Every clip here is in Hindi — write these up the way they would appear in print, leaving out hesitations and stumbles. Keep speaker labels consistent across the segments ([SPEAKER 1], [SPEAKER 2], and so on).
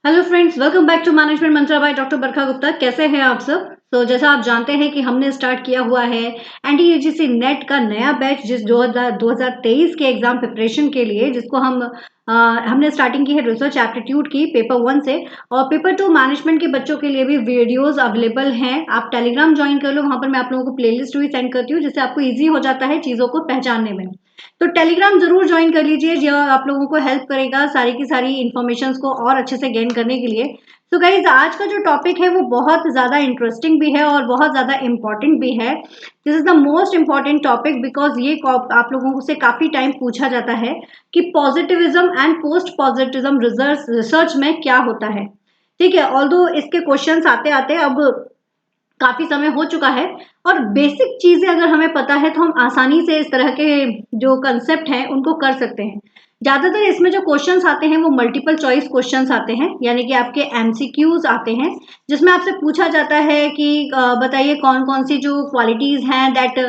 [SPEAKER 1] Hello friends, welcome back to management mantra by doctor Barkha Gupta. कैसे हैं आप सब? जैसा आप जानते हैं कि हमने स्टार्ट किया हुआ है एनटीयूजीसी नेट का नया बैच, जिस 2023 के एग्जाम प्रिपरेशन के लिए, जिसको हमने स्टार्टिंग की है रिसर्च एप्टीट्यूड की पेपर 1 से। और पेपर 2 मैनेजमेंट के बच्चों के लिए भी वीडियोस अवेलेबल हैं। आप टेलीग्राम ज्वाइन कर लो, वहां पर मैं आप लोगों को प्लेलिस्ट भी सेंड करती हूँ, जिससे आपको ईजी हो जाता है चीजों को पहचानने में। तो टेलीग्राम जरूर ज्वाइन कर लीजिए, जो आप लोगों को हेल्प करेगा सारी की सारी इन्फॉर्मेशन को और अच्छे से गेन करने के लिए। तो गाइज, आज का जो टॉपिक है वो बहुत ज्यादा इंटरेस्टिंग भी है और बहुत ज्यादा इंपॉर्टेंट भी है। This is the most important topic because ये आप लोगों से काफी टाइम पूछा जाता है कि positivism and post positivism research में क्या होता है। ठीक है, ऑल्दो इसके क्वेश्चंस आते आते अब काफी समय हो चुका है, और बेसिक चीजें अगर हमें पता है तो हम आसानी से इस तरह के जो कंसेप्ट हैं उनको कर सकते हैं। ज्यादातर इसमें जो क्वेश्चंस आते हैं वो मल्टीपल चॉइस क्वेश्चंस आते हैं, यानी कि आपके एमसीक्यूज आते हैं, जिसमें आपसे पूछा जाता है कि बताइए कौन कौन सी जो क्वालिटीज हैं दैट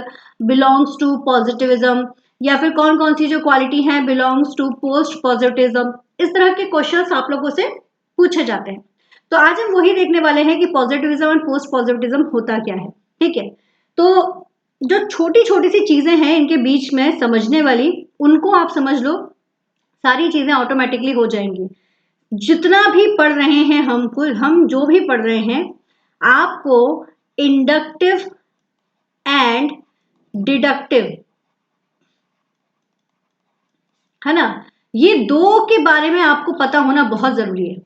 [SPEAKER 1] बिलोंग्स टू पॉजिटिविज्म, या फिर कौन कौन सी जो क्वालिटी हैं बिलोंग्स टू पोस्ट पॉजिटिविज्म। इस तरह के क्वेश्चंस आप लोगों से पूछे जाते हैं। तो आज हम वही देखने वाले हैं कि पॉजिटिविज्म और पोस्ट पॉजिटिविज्म होता क्या है। ठीक है, तो जो छोटी छोटी सी चीजें हैं इनके बीच में समझने वाली, उनको आप समझ लो, सारी चीजें ऑटोमेटिकली हो जाएंगी। जितना भी पढ़ रहे हैं हम जो भी पढ़ रहे हैं, आपको इंडक्टिव एंड डिडक्टिव, है ना, ये दो के बारे में आपको पता होना बहुत जरूरी है।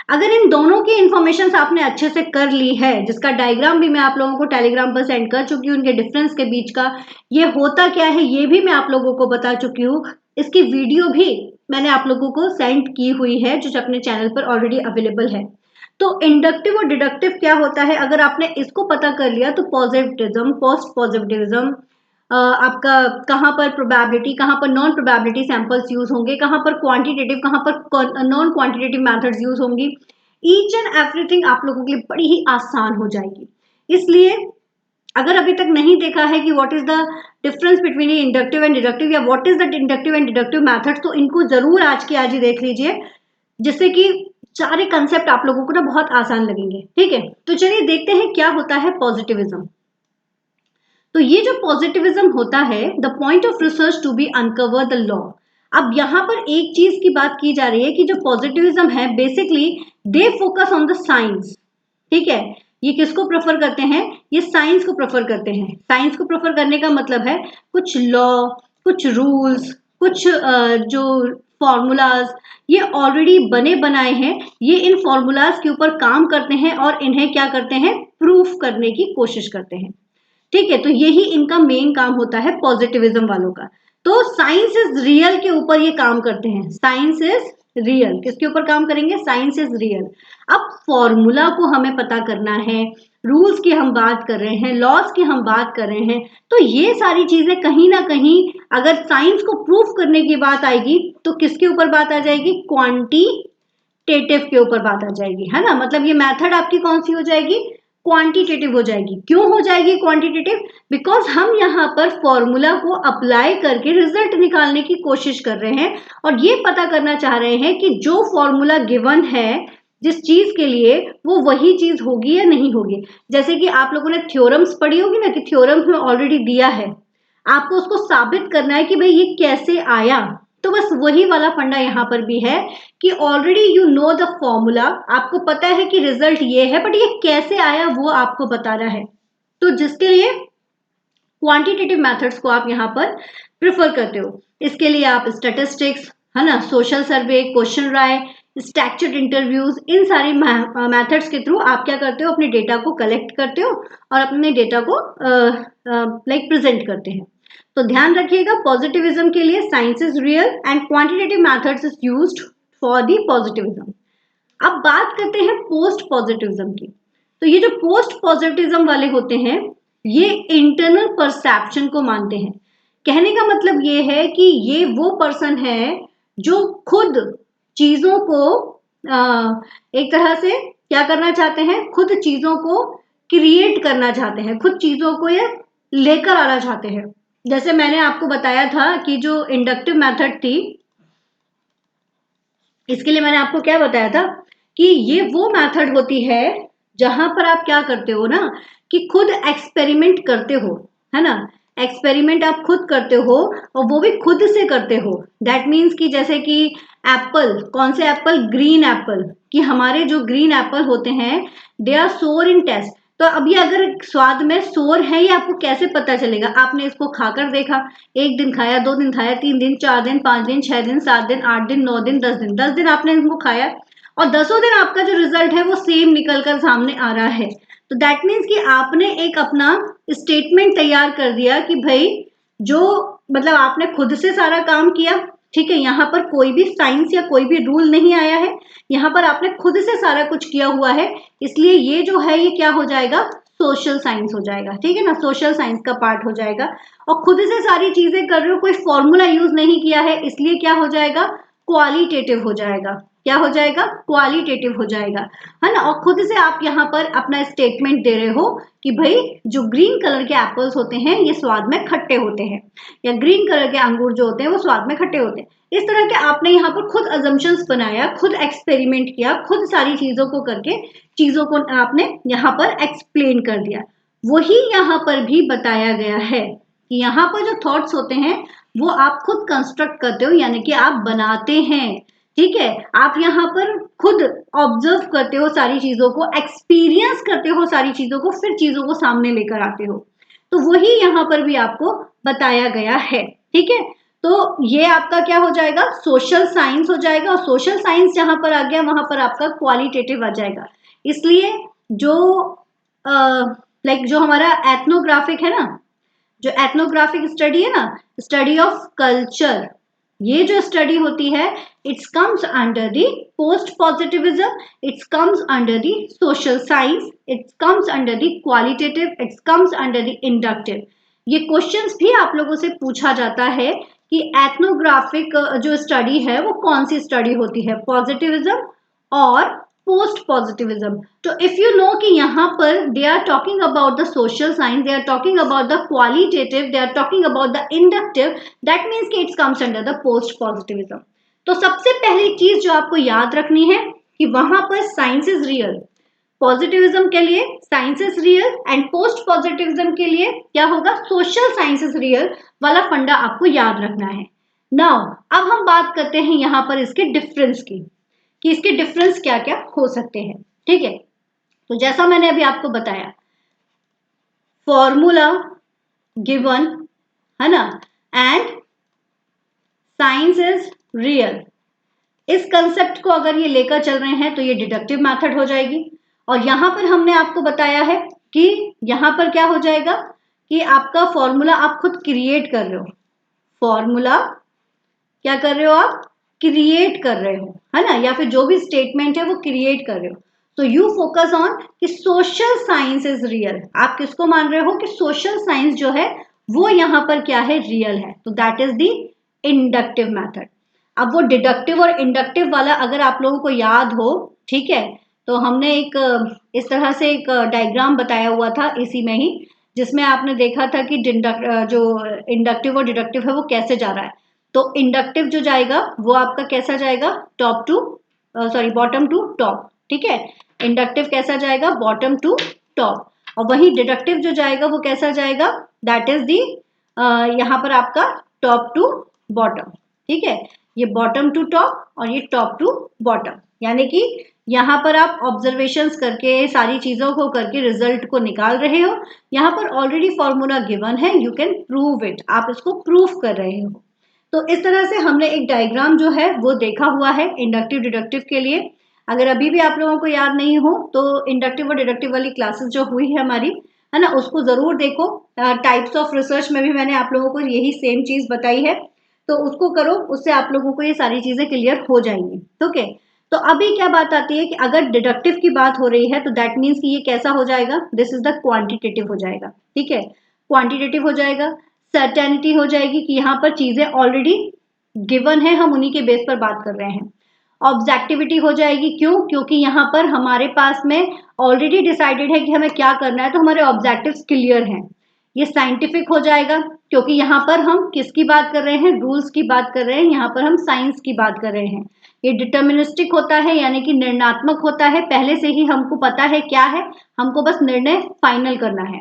[SPEAKER 1] अगर इन दोनों की इंफॉर्मेशन आपने अच्छे से कर ली है, जिसका डायग्राम भी मैं आप लोगों को टेलीग्राम पर सेंड कर चुकी हूँ, उनके डिफरेंस के बीच का, ये होता क्या है ये भी मैं आप लोगों को बता चुकी हूँ। इसकी वीडियो भी मैंने आप लोगों को सेंड की हुई है, जो अपने चैनल पर ऑलरेडी अवेलेबल है। तो इंडक्टिव और डिडक्टिव क्या होता है, अगर आपने इसको पता कर लिया तो पॉजिटिविज्म, पोस्ट पॉजिटिविज्म, आपका कहाँ पर प्रोबेबिलिटी, कहाँ पर नॉन प्रोबेबिलिटी सैंपल्स यूज होंगे, कहाँ पर क्वांटिटेटिव, कहाँ पर नॉन क्वांटिटेटिव मेथड्स यूज होंगी, ईच एंड एवरीथिंग आप लोगों के लिए बड़ी ही आसान हो जाएगी। इसलिए अगर अभी तक नहीं देखा है कि what is the difference between inductive and deductive, या what is the inductive and deductive methods, तो इनको जरूर आज की आज ही देख लीजिए, जिससे कि सारे कंसेप्ट आप लोगों को ना बहुत आसान लगेंगे। ठीक है, तो चलिए देखते हैं क्या होता है पॉजिटिविज्म। तो ये जो पॉजिटिविज्म होता है, the point of research to be uncover the law. अब यहां पर एक चीज की बात की जा रही है कि जो पॉजिटिविज्म है basically they focus on the science. ठीक है, ये किसको प्रेफर करते हैं, ये साइंस को प्रेफर करते हैं। साइंस को प्रेफर करने का मतलब है कुछ लॉ, कुछ रूल्स, कुछ जो फॉर्मूलाज, ये ऑलरेडी बने बनाए हैं, ये इन फॉर्मूलाज के ऊपर काम करते हैं और इन्हें क्या करते हैं, प्रूफ करने की कोशिश करते हैं। ठीक है, तो यही इनका मेन काम होता है पॉजिटिविज्म वालों का। तो साइंस इज रियल के ऊपर ये काम करते हैं। साइंस इज रियल किसके ऊपर काम करेंगे, साइंस इज रियल। अब फॉर्मूला को हमें पता करना है, रूल्स की हम बात कर रहे हैं, लॉज की हम बात कर रहे हैं, तो ये सारी चीजें कहीं ना कहीं अगर साइंस को प्रूफ करने की बात आएगी तो किसके ऊपर बात आ जाएगी, क्वांटिटेटिव के ऊपर बात आ जाएगी, है ना। मतलब ये मेथड आपकी कौन सी हो जाएगी, क्वांटिटेटिव हो जाएगी। क्यों हो जाएगी क्वांटिटेटिव, बिकॉज हम यहाँ पर फॉर्मूला को अप्लाई करके रिजल्ट निकालने की कोशिश कर रहे हैं, और ये पता करना चाह रहे हैं कि जो फॉर्मूला गिवन है जिस चीज के लिए, वो वही चीज होगी या नहीं होगी। जैसे कि आप लोगों ने थ्योरम्स पढ़ी होगी ना, कि थ्योरम्स में ऑलरेडी दिया है, आपको उसको साबित करना है कि भाई ये कैसे आया। तो बस वही वाला फंडा यहाँ पर भी है कि already you know the formula, आपको पता है कि रिजल्ट ये है, बट ये कैसे आया वो आपको बताना है। तो जिसके लिए क्वांटिटेटिव मेथड्स को आप यहाँ पर प्रिफर करते हो। इसके लिए आप स्टैटिस्टिक्स, है ना, सोशल सर्वे, क्वेश्चन राय, स्ट्रक्चर्ड इंटरव्यूज, इन सारी मेथड्स के थ्रू आप क्या करते हो, अपने डेटा को कलेक्ट करते हो और अपने डेटा को लाइक प्रेजेंट करते हैं। तो ध्यान रखिएगा, पॉजिटिविज्म के लिए science is real and quantitative methods is used for the positivism. अब बात करते हैं पोस्ट पॉजिटिविज्म की। तो ये जो पोस्ट पॉजिटिविज्म वाले होते हैं, ये इंटरनल परसेप्शन को मानते हैं। कहने का मतलब ये है कि ये वो पर्सन है जो खुद चीजों को एक तरह से क्या करना चाहते हैं, खुद चीजों को क्रिएट करना चाहते हैं, खुद चीजों को ये लेकर आना चाहते हैं। जैसे मैंने आपको बताया था कि जो इंडक्टिव मेथड थी, इसके लिए मैंने आपको क्या बताया था कि ये वो मेथड होती है जहां पर आप क्या करते हो ना कि खुद एक्सपेरिमेंट करते हो, है ना। एक्सपेरिमेंट आप खुद करते हो और वो भी खुद से करते हो। दैट मीन्स कि जैसे कि एप्पल, कौन से एप्पल, ग्रीन एप्पल, कि हमारे जो ग्रीन एप्पल होते हैं दे आर सोर इन टेस्ट। तो अब ये अगर स्वाद में सोर है, ये आपको कैसे पता चलेगा? आपने इसको खाकर देखा, एक दिन खाया, 2 दिन खाया, 3 दिन, 4 दिन, 5 दिन, 6 दिन, 7 दिन, 8 दिन, 9 दिन, 10 दिन, 10 दिन आपने इनको खाया और 10वें दिन आपका जो रिजल्ट है वो सेम निकल कर सामने आ रहा है। तो दैट मीन्स कि आपने एक अपना स्टेटमेंट तैयार कर दिया कि भाई जो मतलब आपने खुद से सारा काम किया, ठीक है। यहाँ पर कोई भी साइंस या कोई भी रूल नहीं आया है, यहाँ पर आपने खुद से सारा कुछ किया हुआ है, इसलिए ये जो है ये क्या हो जाएगा, सोशल साइंस हो जाएगा, ठीक है ना। सोशल साइंस का पार्ट हो जाएगा और खुद से सारी चीजें कर रहे हो, कोई फॉर्मूला यूज नहीं किया है, इसलिए क्या हो जाएगा, क्वालिटेटिव हो जाएगा। क्या हो जाएगा, क्वालिटेटिव हो जाएगा, है ना। और खुद से आप यहाँ पर अपना स्टेटमेंट दे रहे हो कि भाई जो ग्रीन कलर के एप्पल्स होते हैं ये स्वाद में खट्टे होते हैं, या ग्रीन कलर के अंगूर जो होते हैं वो स्वाद में खट्टे होते हैं। इस तरह के आपने यहाँ पर खुद अजम्पशंस बनाया, खुद एक्सपेरिमेंट किया, खुद सारी चीजों को करके चीजों को आपने यहाँ पर एक्सप्लेन कर दिया। वही यहाँ पर भी बताया गया है कि यहाँ पर जो थॉट्स होते हैं वो आप खुद कंस्ट्रक्ट करते हो, यानी कि आप बनाते हैं, ठीक है। आप यहाँ पर खुद ऑब्जर्व करते हो सारी चीजों को, एक्सपीरियंस करते हो सारी चीजों को, फिर चीजों को सामने लेकर आते हो। तो वही यहाँ पर भी आपको बताया गया है, ठीक है। तो ये आपका क्या हो जाएगा, सोशल साइंस हो जाएगा। और सोशल साइंस जहां पर आ गया वहां पर आपका क्वालिटेटिव आ जाएगा। इसलिए जो लाइक जो हमारा एथनोग्राफिक है ना, जो एथनोग्राफिक स्टडी है ना, स्टडी ऑफ कल्चर, ये जो स्टडी होती है it's comes under the post positivism, it's comes under the social science, it's comes under the qualitative, it's comes under the inductive. ये क्वेश्चंस भी आप लोगों से पूछा जाता है कि एथनोग्राफिक जो स्टडी है वो कौन सी स्टडी होती है, पॉजिटिविज्म और पोस्ट पॉजिटिविज्म। तो इफ यू नो कि यहाँ पर they are talking about the social science, they are talking about the qualitative, they are talking about the inductive, that means कि it's comes under the post positivism. तो सबसे पहली चीज जो आपको याद रखनी है कि वहां पर साइंस इज रियल, पॉजिटिविज्म के लिए science is real, and post positivism के लिए क्या होगा, सोशल साइंस इज रियल वाला फंडा आपको याद रखना है। नाउ अब हम बात करते हैं यहाँ पर इसके डिफरेंस की, कि इसके डिफरेंस क्या क्या हो सकते हैं, ठीक है। तो जैसा मैंने अभी आपको बताया, फॉर्मूला गिवन, है ना, एंड साइंस इज रियल, इस कंसेप्ट को अगर ये लेकर चल रहे हैं तो ये डिडक्टिव मेथड हो जाएगी। और यहां पर हमने आपको बताया है कि यहां पर क्या हो जाएगा कि आपका फॉर्मूला आप खुद क्रिएट कर रहे हो, फॉर्मूला क्या कर रहे हो आप, क्रिएट कर रहे हो, है ना, या फिर जो भी स्टेटमेंट है वो क्रिएट कर रहे हो। तो यू फोकस ऑन कि सोशल साइंस इज रियल, आप किसको मान रहे हो कि सोशल साइंस जो है वो यहाँ पर क्या है, रियल है। तो that is the inductive method. अब वो डिडक्टिव और इंडक्टिव वाला अगर आप लोगों को याद हो, ठीक है, तो हमने एक इस तरह से एक डायग्राम बताया हुआ था इसी में ही, जिसमें आपने देखा था कि जो इंडक्टिव और डिडक्टिव है वो कैसे जा रहा है। तो इंडक्टिव जो जाएगा वो आपका कैसा जाएगा, top to sorry bottom to top, ठीक है। इंडक्टिव कैसा जाएगा, बॉटम टू टॉप। और वही डिडक्टिव जो जाएगा वो कैसा जाएगा, दैट इज दी यहाँ पर आपका टॉप टू बॉटम, ठीक है। ये बॉटम टू टॉप और ये टॉप टू बॉटम, यानी कि यहाँ पर आप ऑब्जर्वेशंस करके सारी चीजों को करके रिजल्ट को निकाल रहे हो। यहाँ पर ऑलरेडी फॉर्मूला गिवन है, यू कैन प्रूव इट, आप इसको प्रूफ कर रहे हो। तो इस तरह से हमने एक डायग्राम जो है वो देखा हुआ है इंडक्टिव डिडक्टिव के लिए। अगर अभी भी आप लोगों को याद नहीं हो तो इंडक्टिव और डिडक्टिव वाली क्लासेस जो हुई है हमारी, है ना, उसको जरूर देखो। टाइप्स ऑफ रिसर्च में भी मैंने आप लोगों को यही सेम चीज बताई है, तो उसको करो, उससे आप लोगों को ये सारी चीजें क्लियर हो जाएंगी, ठीक है। तो अभी क्या बात आती है कि अगर डिडक्टिव की बात हो रही है तो दैट मीन्स कि ये कैसा हो जाएगा, दिस इज द क्वांटिटेटिव हो जाएगा, ठीक है, क्वांटिटेटिव हो जाएगा। सर्टेनिटी हो जाएगी कि यहाँ पर चीजें ऑलरेडी गिवन है, हम उन्हीं के बेस पर बात कर रहे हैं। ऑब्जेक्टिविटी हो जाएगी, क्यों, क्योंकि यहाँ पर हमारे पास में ऑलरेडी डिसाइडेड है कि हमें क्या करना है, तो हमारे ऑब्जेक्टिव्स क्लियर हैं। ये साइंटिफिक हो जाएगा, क्योंकि यहाँ पर हम किसकी बात कर रहे हैं, रूल्स की बात कर रहे हैं, यहाँ पर हम साइंस की बात कर रहे हैं। ये डिटर्मिनिस्टिक होता है, यानी कि निर्णयात्मक होता है, पहले से ही हमको पता है क्या है, हमको बस निर्णय फाइनल करना है।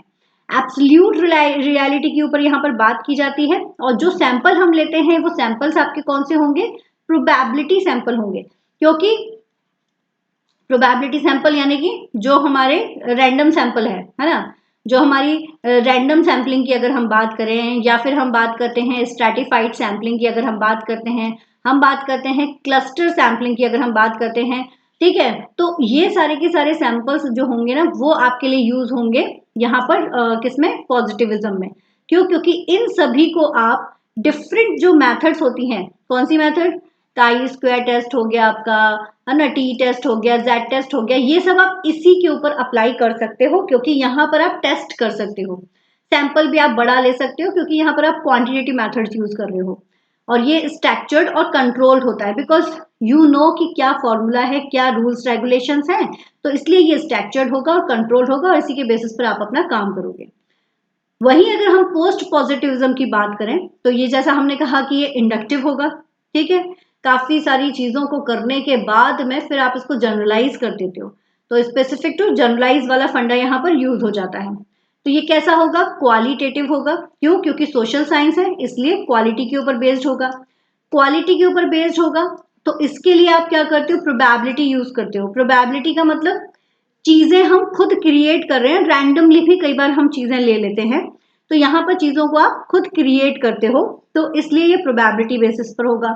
[SPEAKER 1] एब्सोल्यूट रियलिटी के ऊपर यहाँ पर बात की जाती है, और जो सैंपल हम लेते हैं वो सैंपल्स आपके कौन से होंगे, प्रोबेबिलिटी सैंपल होंगे, क्योंकि प्रोबेबिलिटी सैंपल यानी कि जो हमारे रैंडम सैंपल है ना, जो हमारी रैंडम सैम्पलिंग की अगर हम बात करें, या फिर हम बात करते हैं स्ट्रैटिफाइड सैम्पलिंग की अगर हम बात करते हैं, हम बात करते हैं क्लस्टर सैम्पलिंग की अगर हम बात करते हैं, ठीक है। तो ये सारे के सारे सैंपल्स जो होंगे ना वो आपके लिए यूज होंगे यहाँ पर किसमें, पॉजिटिविज्म में। क्यों, क्योंकि इन सभी को आप डिफरेंट जो मेथड्स होती हैं, कौन सी मेथड, काई स्क्वायर टेस्ट हो गया आपका, है ना, टी टेस्ट हो गया, जेड टेस्ट हो गया, ये सब आप इसी के ऊपर अप्लाई कर सकते हो, क्योंकि यहाँ पर आप टेस्ट कर सकते हो। सैंपल भी आप बड़ा ले सकते हो, क्योंकि यहाँ पर आप क्वांटिटेटिव मेथड्स यूज कर रहे हो, और ये स्ट्रक्चर्ड और कंट्रोल्ड होता है, बिकॉज यू नो कि क्या फॉर्मूला है, क्या रूल्स रेगुलेशंस हैं, तो इसलिए ये स्ट्रक्चर्ड होगा और कंट्रोल्ड होगा, और इसी के बेसिस पर आप अपना काम करोगे। वहीं अगर हम पोस्ट पॉजिटिविज्म की बात करें, तो ये जैसा हमने कहा कि ये इंडक्टिव होगा, ठीक है, काफी सारी चीजों को करने के बाद में फिर आप इसको जनरलाइज कर देते हो, तो स्पेसिफिक टू जनरलाइज वाला फंडा यहाँ पर यूज हो जाता है। तो ये कैसा होगा, क्वालिटेटिव होगा, क्यों, क्योंकि सोशल साइंस है इसलिए क्वालिटी के ऊपर बेस्ड होगा। क्वालिटी के ऊपर बेस्ड होगा तो इसके लिए आप क्या करते हो, प्रोबेबिलिटी यूज करते हो। प्रोबेबिलिटी का मतलब चीजें हम खुद क्रिएट कर रहे हैं, रैंडमली भी कई बार हम चीजें ले लेते हैं, तो यहाँ पर चीजों को आप खुद क्रिएट करते हो, तो इसलिए ये प्रोबेबिलिटी बेसिस पर होगा।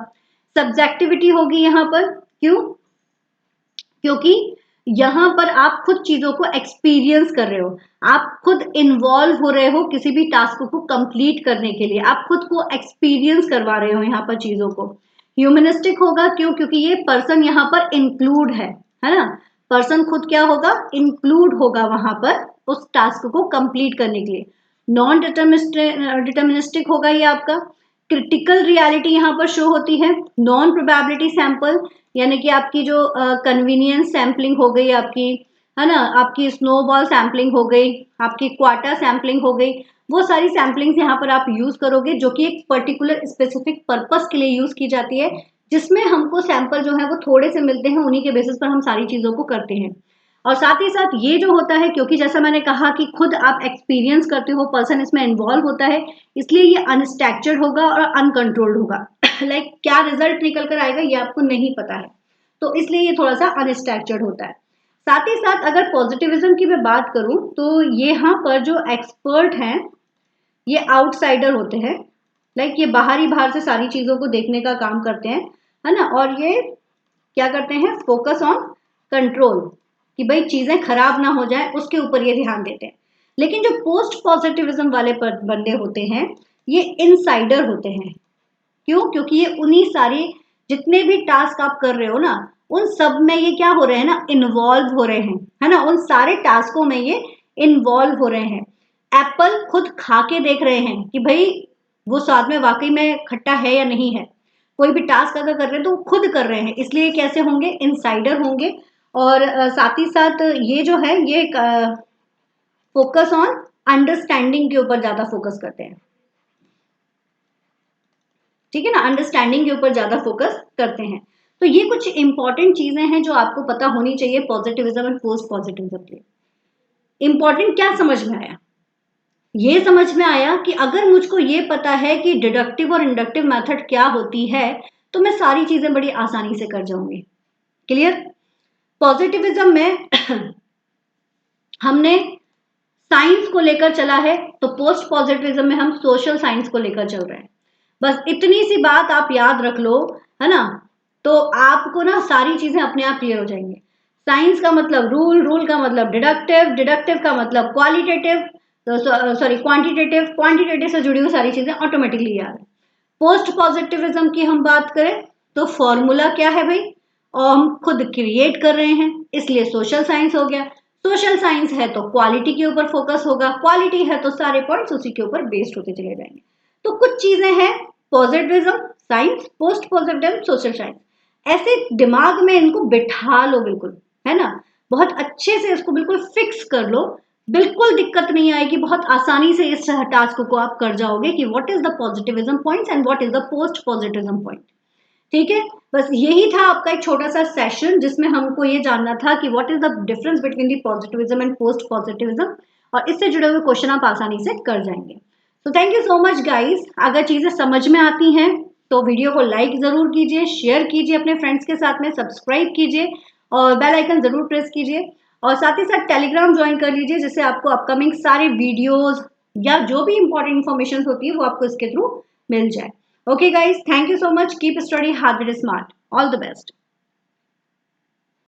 [SPEAKER 1] सब्जेक्टिविटी होगी यहाँ पर, क्यों, क्योंकि यहाँ पर आप खुद चीजों को एक्सपीरियंस कर रहे हो, आप खुद इन्वॉल्व हो रहे हो किसी भी टास्क को कंप्लीट करने के लिए, आप खुद को एक्सपीरियंस करवा रहे हो यहाँ पर चीजों को। ह्यूमनिस्टिक होगा, क्यों, क्योंकि ये पर्सन यहाँ पर इंक्लूड है ना, पर्सन खुद क्या होगा, इंक्लूड होगा वहां पर उस टास्क को कंप्लीट करने के लिए। नॉन डिटर्मिनिस्टिक होगा ये आपका। क्रिटिकल रियलिटी यहाँ पर शो होती है। नॉन प्रोबेबिलिटी सैंपल यानी कि आपकी जो कन्वीनियंस सैम्पलिंग हो गई आपकी, है ना, आपकी स्नोबॉल सैम्पलिंग हो गई, आपकी क्वार्टर सैम्पलिंग हो गई, वो सारी सैम्पलिंग्स यहाँ पर आप यूज करोगे, जो कि एक पर्टिकुलर स्पेसिफिक पर्पस के लिए यूज की जाती है, जिसमें हमको सैंपल जो है वो थोड़े से मिलते हैं, उन्हीं के बेसिस पर हम सारी चीजों को करते हैं। और साथ ही साथ ये जो होता है, क्योंकि जैसा मैंने कहा कि खुद आप एक्सपीरियंस करते हो, पर्सन इसमें इन्वॉल्व होता है, इसलिए ये अनस्ट्रक्चर्ड होगा और अनकंट्रोल्ड होगा। लाइक क्या रिजल्ट निकल कर आएगा ये आपको नहीं पता है, तो इसलिए ये थोड़ा सा अनस्ट्रक्चर्ड होता है। साथ ही साथ अगर पॉजिटिविज्म की मैं बात करूं, तो यहाँ पर जो एक्सपर्ट हैं ये आउटसाइडर होते हैं, लाइक ये बाहर से सारी चीजों को देखने का काम करते हैं, है ना, और ये क्या करते हैं, फोकस ऑन कंट्रोल, कि भाई चीजें खराब ना हो जाए उसके ऊपर ये ध्यान देते हैं। लेकिन जो पोस्ट पॉजिटिविज्म वाले बंदे होते हैं ये इनसाइडर होते हैं। क्यों, क्योंकि ये उन्हीं सारी जितने भी टास्क आप कर रहे हो ना, उन सब में ये क्या हो रहे हैं ना, इन्वॉल्व हो रहे हैं, है ना, उन सारे टास्कों में ये इन्वॉल्व हो रहे हैं। एप्पल खुद खा के देख रहे हैं कि भाई वो स्वाद में वाकई में खट्टा है या नहीं है। कोई भी टास्क अगर कर रहे हैं तो वो खुद कर रहे हैं, इसलिए कैसे होंगे, इनसाइडर होंगे। और साथ ही साथ ये जो है ये फोकस ऑन अंडरस्टैंडिंग के ऊपर ज्यादा फोकस करते हैं, ठीक है ना, अंडरस्टैंडिंग के ऊपर ज्यादा फोकस करते हैं। तो ये कुछ इंपॉर्टेंट चीजें हैं जो आपको पता होनी चाहिए पॉजिटिविज्म एंड पोस्ट पॉजिटिविज्म के। इंपॉर्टेंट क्या समझ में आया, ये समझ में आया कि अगर मुझको ये पता है कि डिडक्टिव और इंडक्टिव मेथड क्या होती है, तो मैं सारी चीजें बड़ी आसानी से कर जाऊंगी। क्लियर। पॉजिटिविज्म में हमने साइंस को लेकर चला है, तो पोस्ट पॉजिटिविज्म में हम सोशल साइंस को लेकर चल रहे हैं। बस इतनी सी बात आप याद रख लो, है ना, तो आपको ना सारी चीजें अपने आप क्लियर हो जाएंगी। साइंस का मतलब रूल, रूल का मतलब डिडक्टिव, डिडक्टिव का मतलब क्वालिटेटिव, सॉरी क्वांटिटेटिव, क्वांटिटेटिव से जुड़ी हुई सारी चीजें ऑटोमेटिकली याद है। पोस्ट पॉजिटिविज्म की हम बात करें तो फॉर्मूला क्या है भाई, और हम खुद क्रिएट कर रहे हैं, इसलिए सोशल साइंस हो गया। सोशल साइंस है तो क्वालिटी के ऊपर फोकस होगा, क्वालिटी है तो सारे पॉइंट्स उसी के ऊपर बेस्ड होते चले जाएंगे। तो कुछ चीजें हैं, positivism science, post positivism social science, ऐसे दिमाग में इनको बिठा लो बिल्कुल, है ना, बहुत अच्छे से इसको बिल्कुल फिक्स कर लो, बिल्कुल दिक्कत नहीं आएगी, बहुत आसानी से इस टास्क को आप कर जाओगे कि what is the positivism points and what is the post positivism point. ठीक है, बस यही था आपका एक छोटा सा सेशन जिसमें हमको ये जानना था कि what is the difference between the positivism and post positivism, और इससे जुड़े हुए क्वेश्चन आप आसानी से कर जाएंगे। तो thank you so much guys. अगर चीजें समझ में आती हैं तो वीडियो को लाइक जरूर कीजिए, शेयर कीजिए अपने फ्रेंड्स के साथ में, सब्सक्राइब कीजिए और बेल आइकन जरूर प्रेस कीजिए, और साथ ही साथ टेलीग्राम ज्वाइन कर लीजिए जिससे आपको अपकमिंग सारे वीडियोस या जो भी इंपॉर्टेंट इन्फॉर्मेशन होती है वो आपको इसके थ्रू मिल जाए। Okay guys, thank you so much. Keep studying hard and smart. All the best.